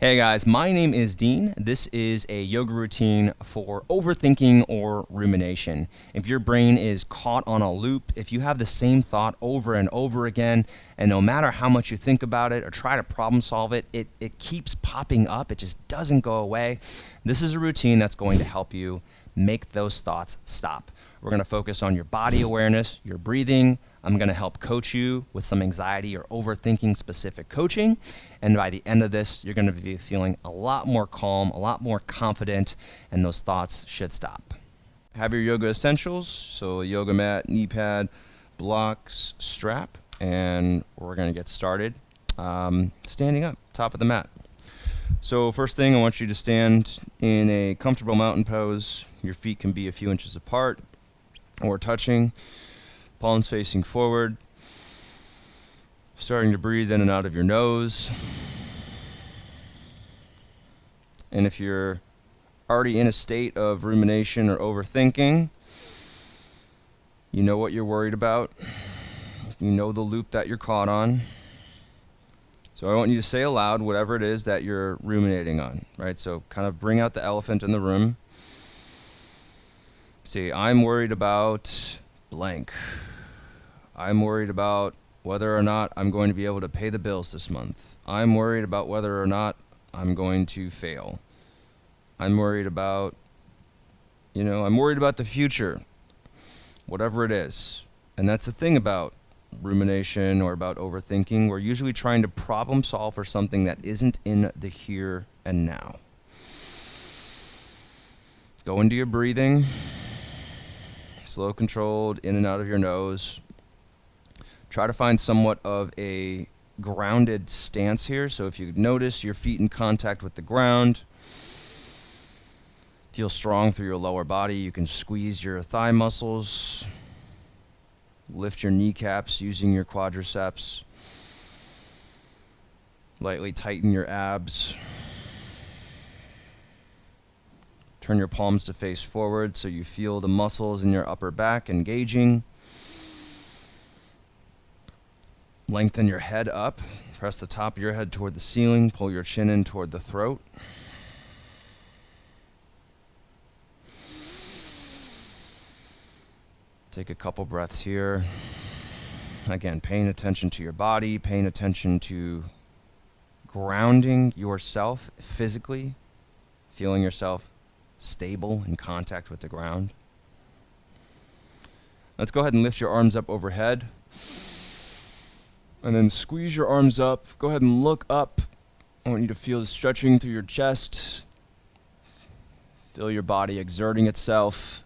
Hey guys, my name is Dean. This is a yoga routine for overthinking or rumination. If your brain is caught on a loop, if you have the same thought over and over again, and no matter how much you think about it or try to problem solve it, it keeps popping up, it just doesn't go away. This is a routine that's going to help you make those thoughts stop. We're going to focus on your body awareness, your breathing. I'm going to help coach you with some anxiety or overthinking specific coaching. And by the end of this, you're going to be feeling a lot more calm, a lot more confident, and those thoughts should stop. Have your yoga essentials, so a yoga mat, knee pad, blocks, strap, and we're going to get started. Standing up, top of the mat. So first thing, I want you to stand in a comfortable mountain pose. Your feet can be a few inches apart or touching. Palms facing forward. Starting to breathe in and out of your nose. And if you're already in a state of rumination or overthinking, you know what you're worried about. You know the loop that you're caught on. So I want you to say aloud whatever it is that you're ruminating on, right? So kind of bring out the elephant in the room. Say, I'm worried about blank. I'm worried about whether or not I'm going to be able to pay the bills this month. I'm worried about whether or not I'm going to fail. I'm worried about, I'm worried about the future, whatever it is. And that's the thing about rumination or about overthinking. We're usually trying to problem solve for something that isn't in the here and now. Go into your breathing. Slow, controlled, in and out of your nose. Try to find somewhat of a grounded stance here. So if you notice your feet in contact with the ground, feel strong through your lower body. You can squeeze your thigh muscles. Lift your kneecaps using your quadriceps. Lightly tighten your abs. Turn your palms to face forward so you feel the muscles in your upper back engaging. Lengthen your head up. Press the top of your head toward the ceiling. Pull your chin in toward the throat. Take a couple breaths here. Again, paying attention to your body, paying attention to grounding yourself physically, feeling yourself stable in contact with the ground. Let's go ahead and lift your arms up overhead. And then squeeze your arms up. Go ahead and look up. I want you to feel the stretching through your chest. Feel your body exerting itself.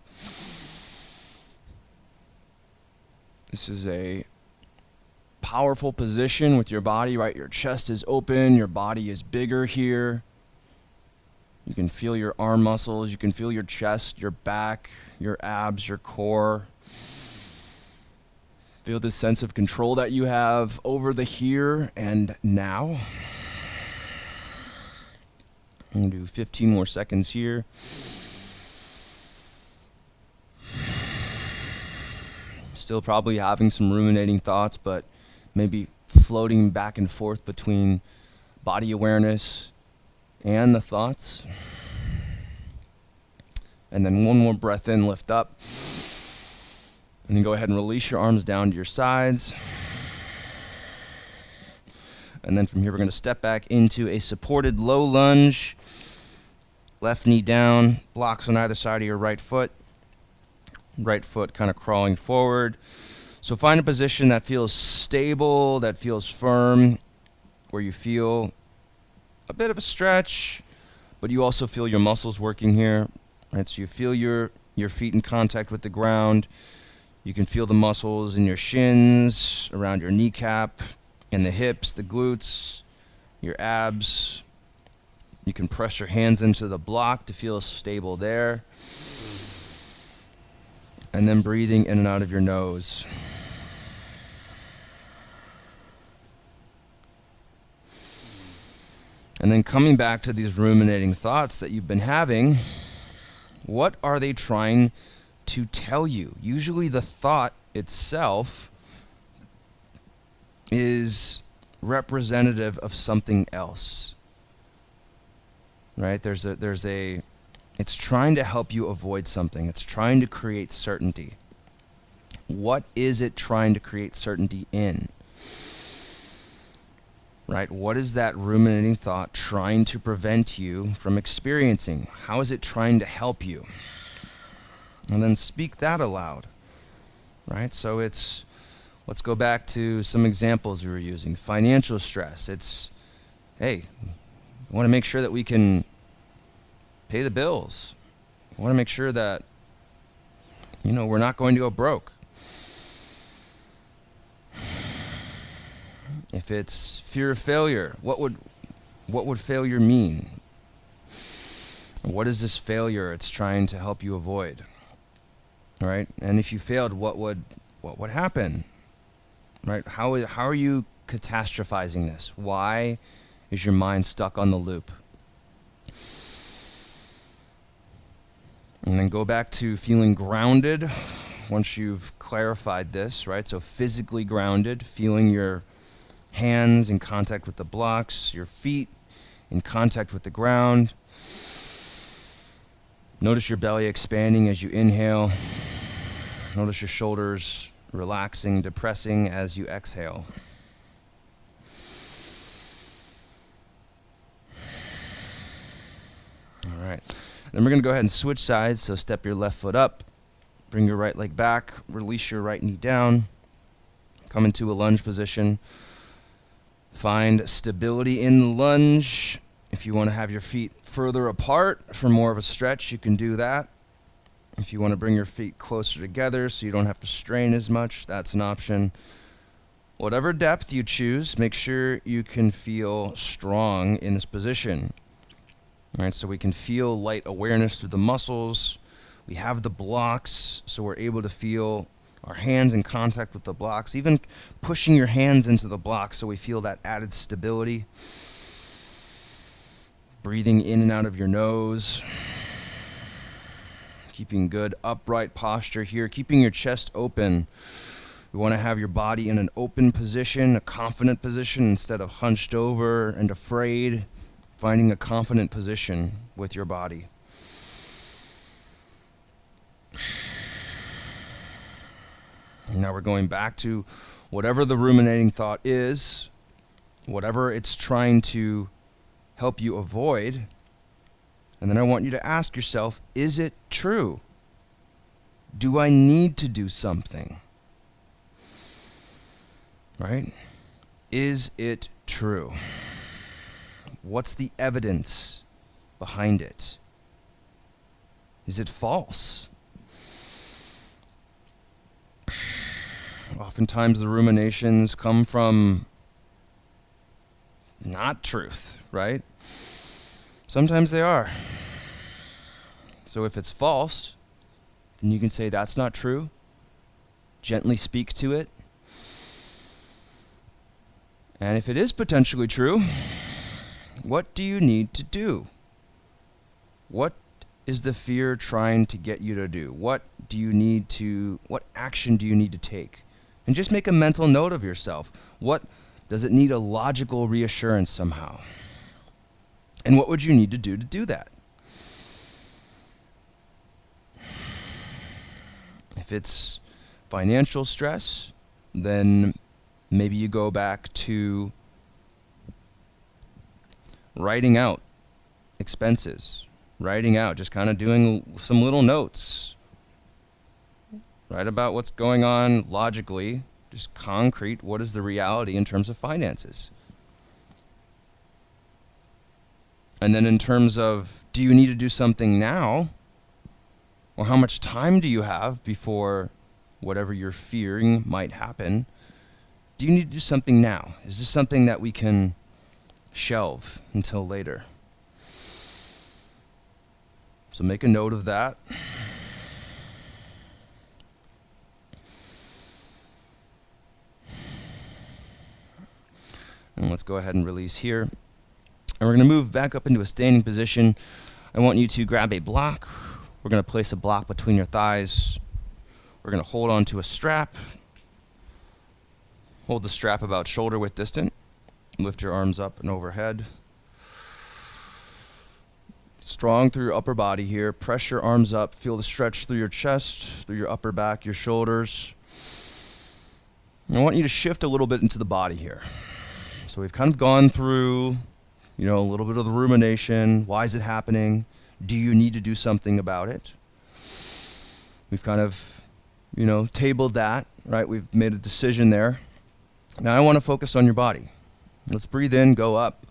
This is a powerful position with your body, right? Your chest is open. Your body is bigger here. You can feel your arm muscles. You can feel your chest, your back, your abs, your core. Feel this sense of control that you have over the here and now. I'm going to do 15 more seconds here. Still probably having some ruminating thoughts, but maybe floating back and forth between body awareness and the thoughts. And then one more breath in, lift up. And then go ahead and release your arms down to your sides. And then from here, we're going to step back into a supported low lunge. Left knee down, blocks on either side of your right foot. Right foot kind of crawling forward. So find a position that feels stable, that feels firm, where you feel a bit of a stretch, but you also feel your muscles working here. Right? So you feel your feet in contact with the ground. You can feel the muscles in your shins, around your kneecap, in the hips, the glutes, your abs. You can press your hands into the block to feel stable there. And then breathing in and out of your nose. And then coming back to these ruminating thoughts that you've been having, what are they trying to tell you? Usually the thought itself is representative of something else. right? It's trying to help you avoid something. It's trying to create certainty. What is it trying to create certainty in? Right? What is that ruminating thought trying to prevent you from experiencing? How is it trying to help you? And then speak that aloud. Right? So let's go back to some examples we were using. Financial stress. It's, hey, I want to make sure that we can pay the bills. I want to make sure that, we're not going to go broke. If it's fear of failure, what would failure mean? What is this failure it's trying to help you avoid? Right? And if you failed, what would happen? Right? How are you catastrophizing this? Why is your mind stuck on the loop? And then go back to feeling grounded once you've clarified this, right? So physically grounded, feeling your hands in contact with the blocks, your feet in contact with the ground. Notice your belly expanding as you inhale. Notice your shoulders relaxing, depressing as you exhale. All right. Then we're going to go ahead and switch sides. So step your left foot up, bring your right leg back, release your right knee down, come into a lunge position. Find stability in the lunge. If you want to have your feet further apart for more of a stretch, you can do that. If you want to bring your feet closer together so you don't have to strain as much, that's an option. Whatever depth you choose, make sure you can feel strong in this position. All right, so we can feel light awareness through the muscles. We have the blocks, so we're able to feel our hands in contact with the blocks, even pushing your hands into the blocks so we feel that added stability. Breathing in and out of your nose. Keeping good upright posture here, keeping your chest open. We want to have your body in an open position, a confident position instead of hunched over and afraid. Finding a confident position with your body. And now we're going back to whatever the ruminating thought is, whatever it's trying to help you avoid. And then I want you to ask yourself, is it true? Do I need to do something? Right? Is it true? What's the evidence behind it? Is it false? Oftentimes the ruminations come from not truth, right? Sometimes they are. So if it's false, then you can say that's not true. Gently speak to it. And if it is potentially true, what do you need to do? What is the fear trying to get you to do? What action do you need to take? And just make a mental note of yourself. What does it need a logical reassurance somehow? And what would you need to do that? If it's financial stress, then maybe you go back to writing out expenses, just kind of doing some little notes. Write about what's going on logically, just concrete, what is the reality in terms of finances? And then in terms of, do you need to do something now? Or how much time do you have before whatever you're fearing might happen? Do you need to do something now? Is this something that we can shelve until later? So make a note of that. And let's go ahead and release here. And we're going to move back up into a standing position. I want you to grab a block. We're going to place a block between your thighs. We're going to hold on to a strap. Hold the strap about shoulder width distant. Lift your arms up and overhead. Strong through your upper body here. Press your arms up. Feel the stretch through your chest, through your upper back, your shoulders. And I want you to shift a little bit into the body here. So we've kind of gone through, a little bit of the rumination. Why is it happening? Do you need to do something about it? We've kind of, tabled that, right? We've made a decision there. Now I want to focus on your body. Let's breathe in, go up,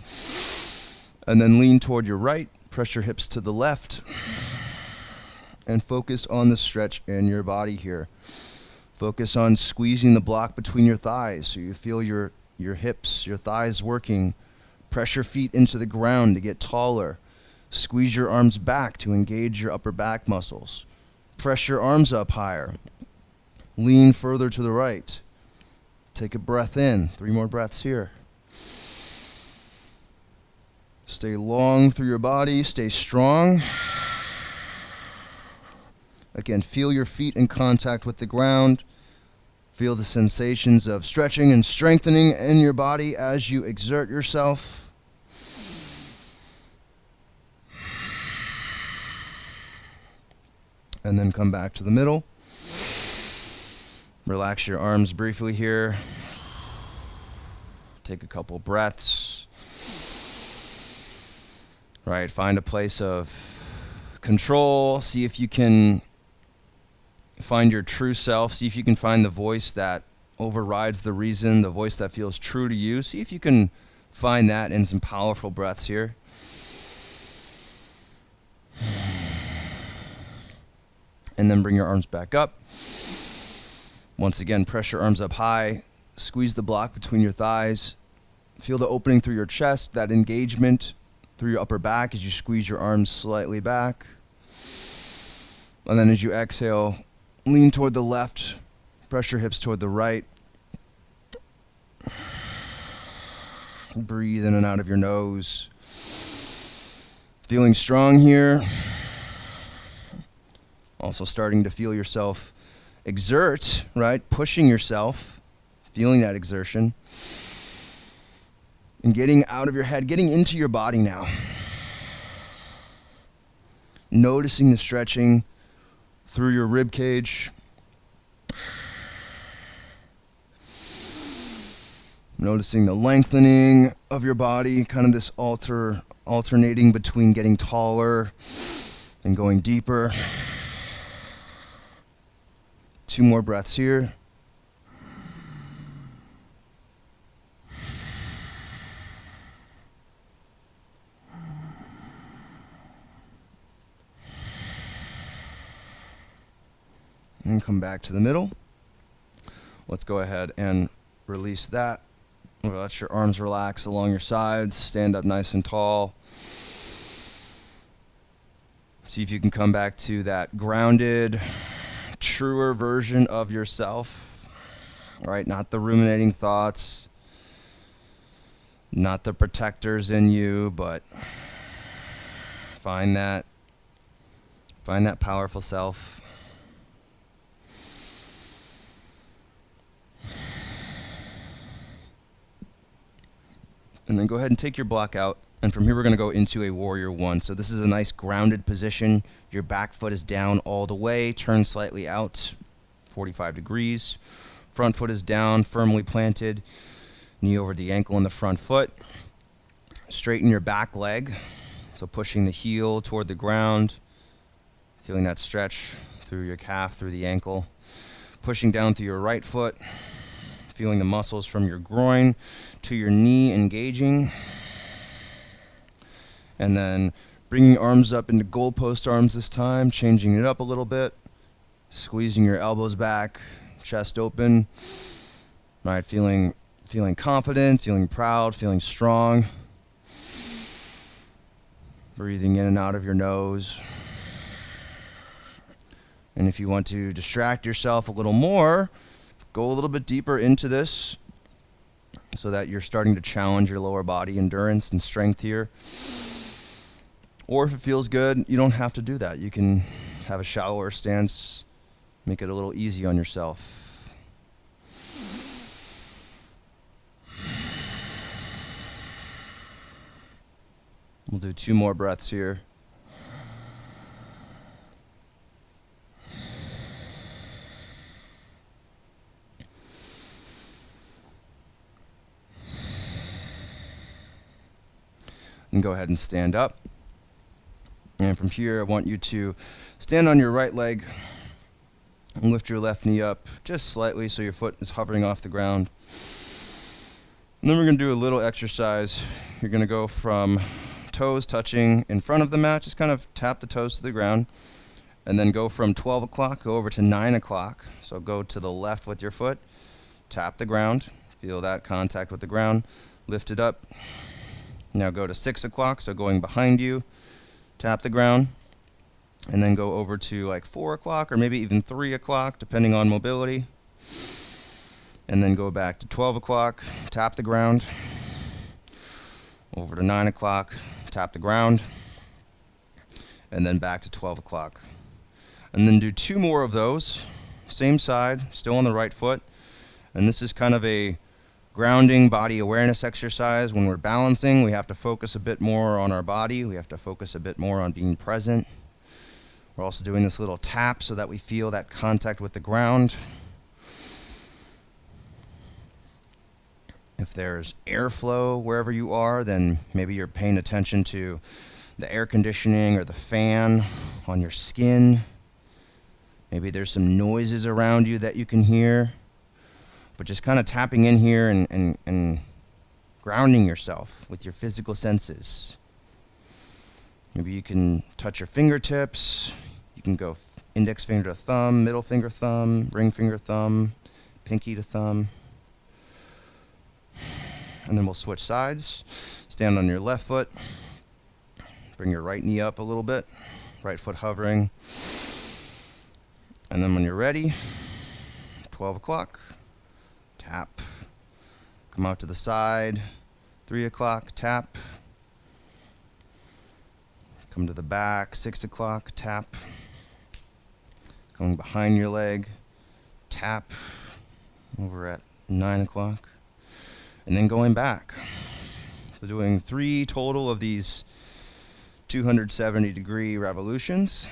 and then lean toward your right. Press your hips to the left, and focus on the stretch in your body here. Focus on squeezing the block between your thighs so you feel your hips, your thighs working. Press your feet into the ground to get taller. Squeeze your arms back to engage your upper back muscles. Press your arms up higher. Lean further to the right. Take a breath in. 3 more breaths here. Stay long through your body. Stay strong. Again, feel your feet in contact with the ground. Feel the sensations of stretching and strengthening in your body as you exert yourself. And then come back to the middle. Relax your arms briefly here. Take a couple breaths. Right, find a place of control. See if you can find your true self. See if you can find the voice that overrides the reason, the voice that feels true to you. See if you can find that in some powerful breaths here. And then bring your arms back up. Once again, press your arms up high. Squeeze the block between your thighs. Feel the opening through your chest, that engagement through your upper back as you squeeze your arms slightly back. And then as you exhale, lean toward the left, press your hips toward the right. Breathe in and out of your nose. Feeling strong here. Also starting to feel yourself exert, right? Pushing yourself, feeling that exertion. And getting out of your head, getting into your body now. Noticing the stretching through your rib cage. Noticing the lengthening of your body, kind of this alternating between getting taller and going deeper. 2 more breaths here. And come back to the middle. Let's go ahead and release that. Let your arms relax along your sides. Stand up nice and tall. See if you can come back to that grounded, truer version of yourself. Right? Not the ruminating thoughts. Not the protectors in you, but find that powerful self. And then go ahead and take your block out. And from here, we're going to go into a warrior 1. So this is a nice grounded position. Your back foot is down all the way. Turn slightly out, 45 degrees. Front foot is down, firmly planted. Knee over the ankle in the front foot. Straighten your back leg. So pushing the heel toward the ground. Feeling that stretch through your calf, through the ankle. Pushing down through your right foot. Feeling the muscles from your groin to your knee engaging. And then bringing arms up into goalpost arms this time, changing it up a little bit. Squeezing your elbows back, chest open. Right, feeling confident, feeling proud, feeling strong. Breathing in and out of your nose. And if you want to distract yourself a little more, go a little bit deeper into this so that you're starting to challenge your lower body endurance and strength here. Or if it feels good, you don't have to do that. You can have a shallower stance, make it a little easy on yourself. We'll do 2 more breaths here. And go ahead and stand up. And from here, I want you to stand on your right leg and lift your left knee up just slightly so your foot is hovering off the ground. And then we're going to do a little exercise. You're going to go from toes touching in front of the mat, just kind of tap the toes to the ground, and then go from 12 o'clock, go over to 9 o'clock. So go to the left with your foot, tap the ground, feel that contact with the ground, lift it up. Now go to 6 o'clock, so going behind you, tap the ground, and then go over to like 4 o'clock or maybe even 3 o'clock, depending on mobility. And then go back to 12 o'clock, tap the ground, over to 9 o'clock, tap the ground, and then back to 12 o'clock. And then do 2 more of those, same side, still on the right foot. And this is kind of a grounding body awareness exercise. When we're balancing, we have to focus a bit more on our body. We have to focus a bit more on being present. We're also doing this little tap so that we feel that contact with the ground. If there's airflow wherever you are, then maybe you're paying attention to the air conditioning or the fan on your skin. Maybe there's some noises around you that you can hear. But just kind of tapping in here and grounding yourself with your physical senses. Maybe you can touch your fingertips. You can go index finger to thumb, middle finger thumb, ring finger thumb, pinky to thumb. And then we'll switch sides. Stand on your left foot. Bring your right knee up a little bit. Right foot hovering. And then when you're ready, 12 o'clock, tap. Come out to the side. 3 o'clock, tap. Come to the back, 6 o'clock, tap. Going behind your leg, tap. Over at 9 o'clock. And then going back. So doing 3 total of these 270-degree revolutions.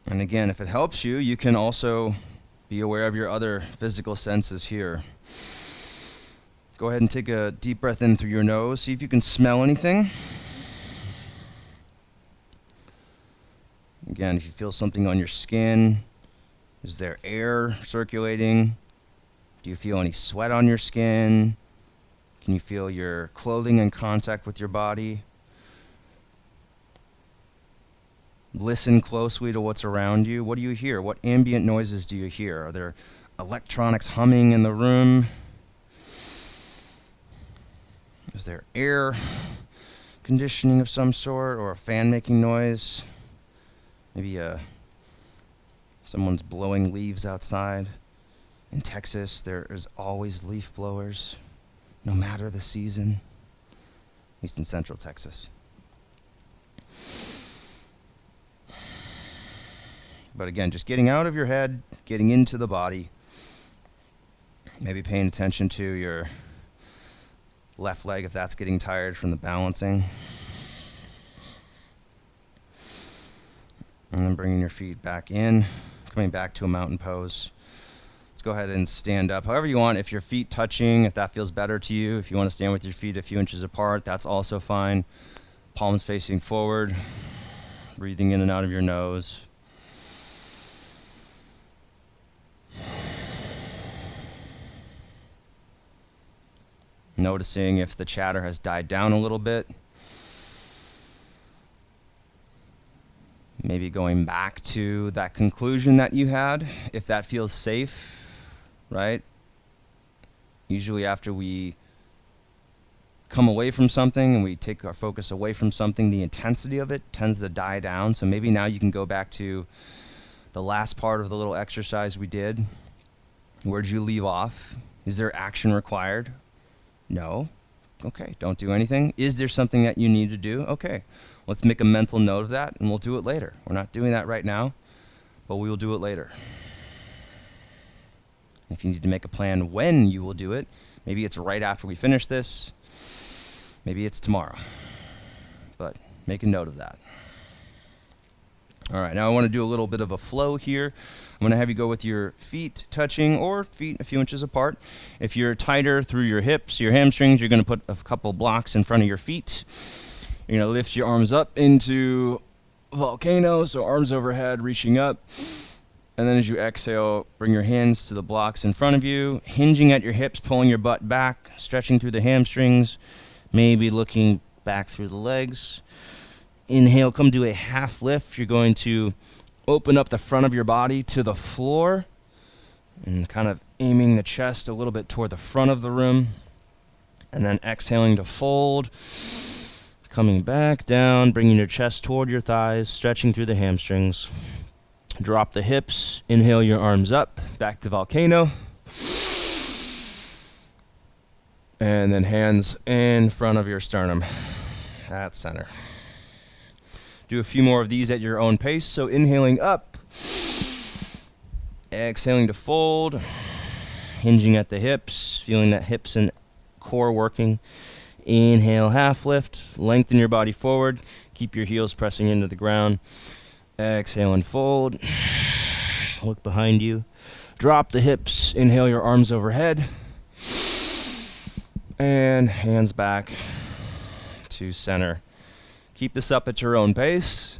And again, if it helps you, you can also be aware of your other physical senses here. Go ahead and take a deep breath in through your nose. See if you can smell anything. Again, if you feel something on your skin, is there air circulating? Do you feel any sweat on your skin? Can you feel your clothing in contact with your body? Listen closely to what's around you. What do you hear? What ambient noises do you hear? Are there electronics humming in the room? Is there air conditioning of some sort or a fan making noise? Maybe someone's blowing leaves outside. In Texas, there is always leaf blowers, no matter the season, at least in central Texas. But again, just getting out of your head, getting into the body, maybe paying attention to your left leg if that's getting tired from the balancing. And then bringing your feet back in, coming back to a mountain pose. Let's go ahead and stand up however you want. If your feet touching, if that feels better to you, if you want to stand with your feet a few inches apart, that's also fine. Palms facing forward, breathing in and out of your nose. Noticing if the chatter has died down a little bit. Maybe going back to that conclusion that you had, if that feels safe, right? Usually after we come away from something and we take our focus away from something, the intensity of it tends to die down. So maybe now you can go back to the last part of the little exercise we did. Where'd you leave off? Is there action required? No. Okay, don't do anything. Is there something that you need to do? Okay, let's make a mental note of that and we'll do it later. We're not doing that right now, but we will do it later. If you need to make a plan when you will do it, maybe it's right after we finish this, maybe it's tomorrow, but make a note of that. All right, now I want to do a little bit of a flow here. I'm going to have you go with your feet touching or feet a few inches apart. If you're tighter through your hips, your hamstrings, you're going to put a couple blocks in front of your feet. You're going to lift your arms up into volcano, so arms overhead, reaching up. And then as you exhale, bring your hands to the blocks in front of you, hinging at your hips, pulling your butt back, stretching through the hamstrings, maybe looking back through the legs. Inhale, come to a half lift. You're going to open up the front of your body to the floor and kind of aiming the chest a little bit toward the front of the room. And then exhaling to fold, coming back down, bringing your chest toward your thighs, stretching through the hamstrings. Drop the hips, inhale your arms up, back to volcano. And then hands in front of your sternum at center. Do a few more of these at your own pace. So inhaling up, exhaling to fold, hinging at the hips, feeling that hips and core working. Inhale, half lift, lengthen your body forward, keep your heels pressing into the ground. Exhale and fold. Look behind you. Drop the hips. Inhale your arms overhead. And hands back to center. Keep this up at your own pace.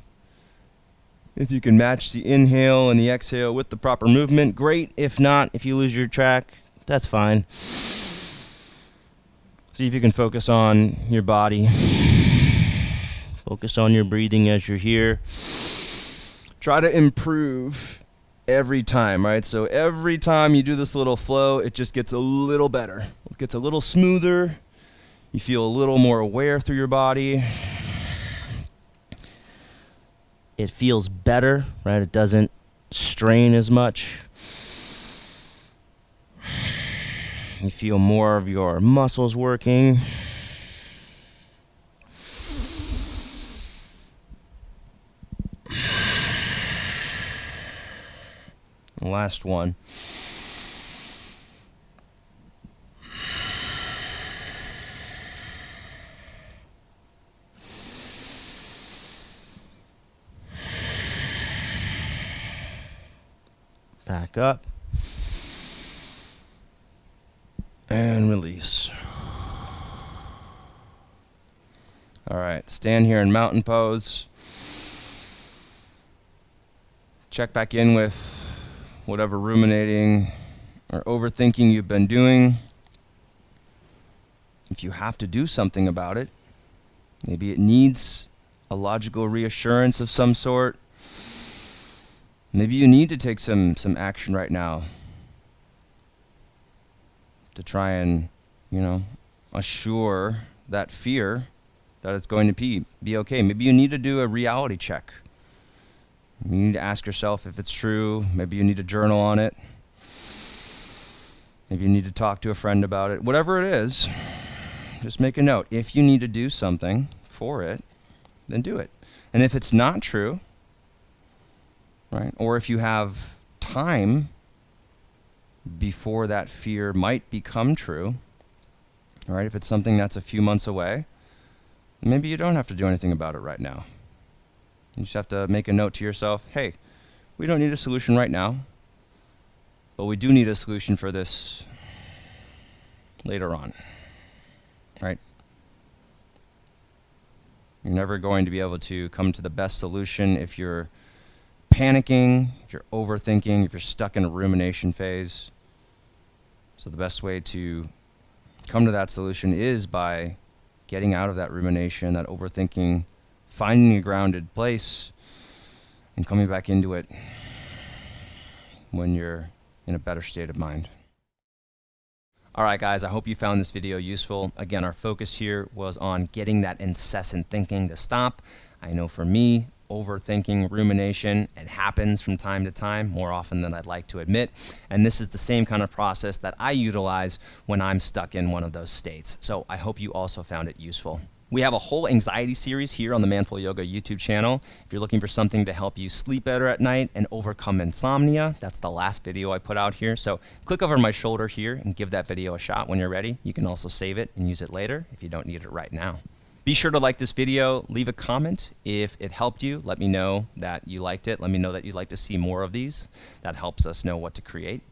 If you can match the inhale and the exhale with the proper movement, great. If not, if you lose your track, that's fine. See if you can focus on your body. Focus on your breathing as you're here. Try to improve every time, right? So every time you do this little flow, it just gets a little better. It gets a little smoother. You feel a little more aware through your body. It feels better, right? It doesn't strain as much. You feel more of your muscles working. Last one. Back up. And release. All right, stand here in mountain pose. Check back in with whatever ruminating or overthinking you've been doing. If you have to do something about it, maybe it needs a logical reassurance of some sort. Maybe you need to take some action right now to try and, assure that fear that it's going to be okay. Maybe you need to do a reality check. You need to ask yourself if it's true. Maybe you need to journal on it. Maybe you need to talk to a friend about it. Whatever it is, just make a note. If you need to do something for it, then do it. And if it's not true, right, or if you have time before that fear might become true, all right, if it's something that's a few months away, maybe you don't have to do anything about it right now. You just have to make a note to yourself, hey, we don't need a solution right now, but we do need a solution for this later on, right? You're never going to be able to come to the best solution if you're panicking, if you're overthinking, if you're stuck in a rumination phase. So the best way to come to that solution is by getting out of that rumination, that overthinking, finding a grounded place, and coming back into it when you're in a better state of mind. All right, guys, I hope you found this video useful. Again, our focus here was on getting that incessant thinking to stop. I know for me, overthinking, rumination, it happens from time to time, more often than I'd like to admit. And this is the same kind of process that I utilize when I'm stuck in one of those states. So I hope you also found it useful. We have a whole anxiety series here on the Manful Yoga YouTube channel. If you're looking for something to help you sleep better at night and overcome insomnia, that's the last video I put out here. So click over my shoulder here and give that video a shot when you're ready. You can also save it and use it later if you don't need it right now. Be sure to like this video, leave a comment if it helped you. Let me know that you liked it. Let me know that you'd like to see more of these. That helps us know what to create.